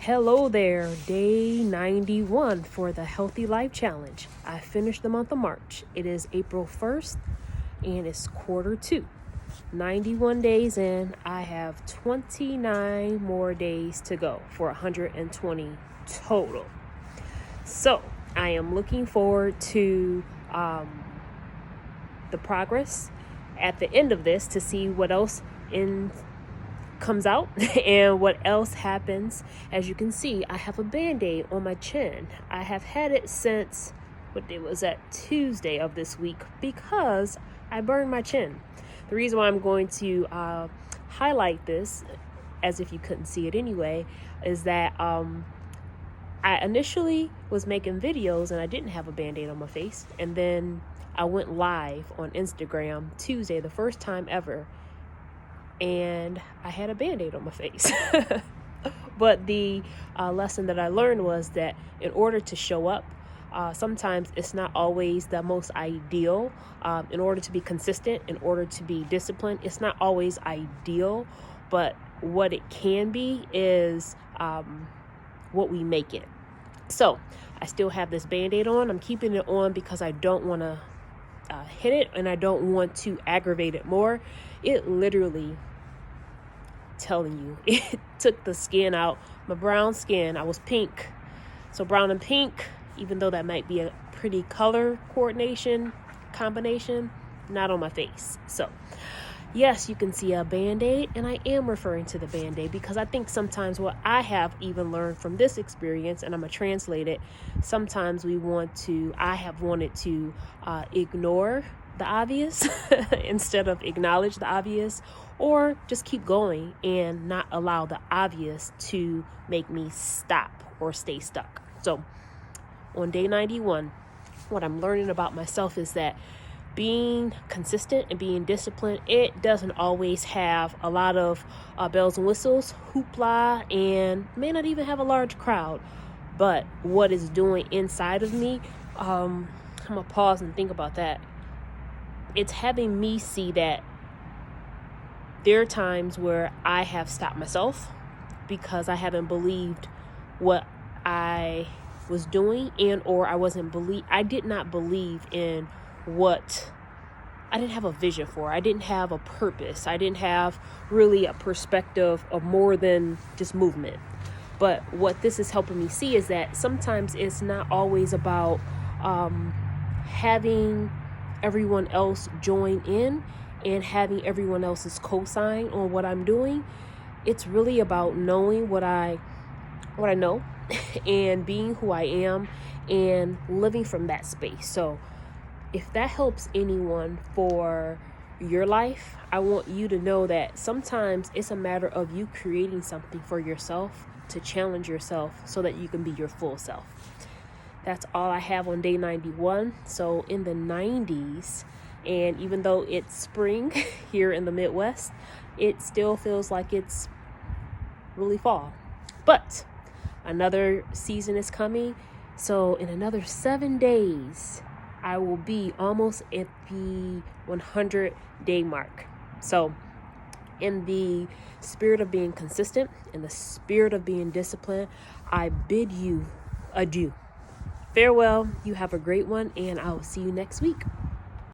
Hello there, day 91 for the Healthy Life Challenge. I finished the month of March. It is April 1st and it's quarter 2. 91 days in, I have 29 more days to go for 120 total. So I am looking forward to the progress at the end of this to see what else comes out and what else happens. As you can see, I have a band-aid on my chin. I have had it since Tuesday of this week because I burned my chin. The reason why I'm going to highlight this, as if you couldn't see it anyway, is that I initially was making videos and I didn't have a band-aid on my face, and then I went live on Instagram Tuesday, the first time ever, and I had a band-aid on my face. But the lesson that I learned was that in order to show up, sometimes it's not always the most ideal. In order to be consistent, in order to be disciplined, it's not always ideal, but what it can be is what we make it. So I still have this band-aid on. I'm keeping it on because I don't want to hit it and I don't want to aggravate it more. It literally, telling you, it took the skin out, my brown skin. I was pink, so brown and pink, even though that might be a pretty color combination, not on my face. So yes, you can see a band-aid, and I am referring to the band-aid because I think sometimes what I have even learned from this experience, and I'm going to translate it, sometimes I have wanted to ignore the obvious instead of acknowledge the obvious, or just keep going and not allow the obvious to make me stop or stay stuck. So on day 91, what I'm learning about myself is that being consistent and being disciplined, it doesn't always have a lot of bells and whistles, hoopla, and may not even have a large crowd. But what it's doing inside of me, I'm going to pause and think about that. It's having me see that there are times where I have stopped myself because I haven't believed what I was doing, and or I did not believe in what I didn't have a vision for. I didn't have a purpose. I didn't have really a perspective of more than just movement. But what this is helping me see is that sometimes it's not always about having everyone else join in and having everyone else's cosign on what I'm doing. It's really about knowing what I know and being who I am and living from that space. So if that helps anyone for your life, I want you to know that sometimes it's a matter of you creating something for yourself to challenge yourself so that you can be your full self. That's all I have on day 91. So in the 90s, and even though it's spring here in the Midwest, it still feels like it's really fall. But another season is coming. So in another 7 days, I will be almost at the 100-day mark. So in the spirit of being consistent, in the spirit of being disciplined, I bid you adieu. Farewell. You have a great one, and I will see you next week.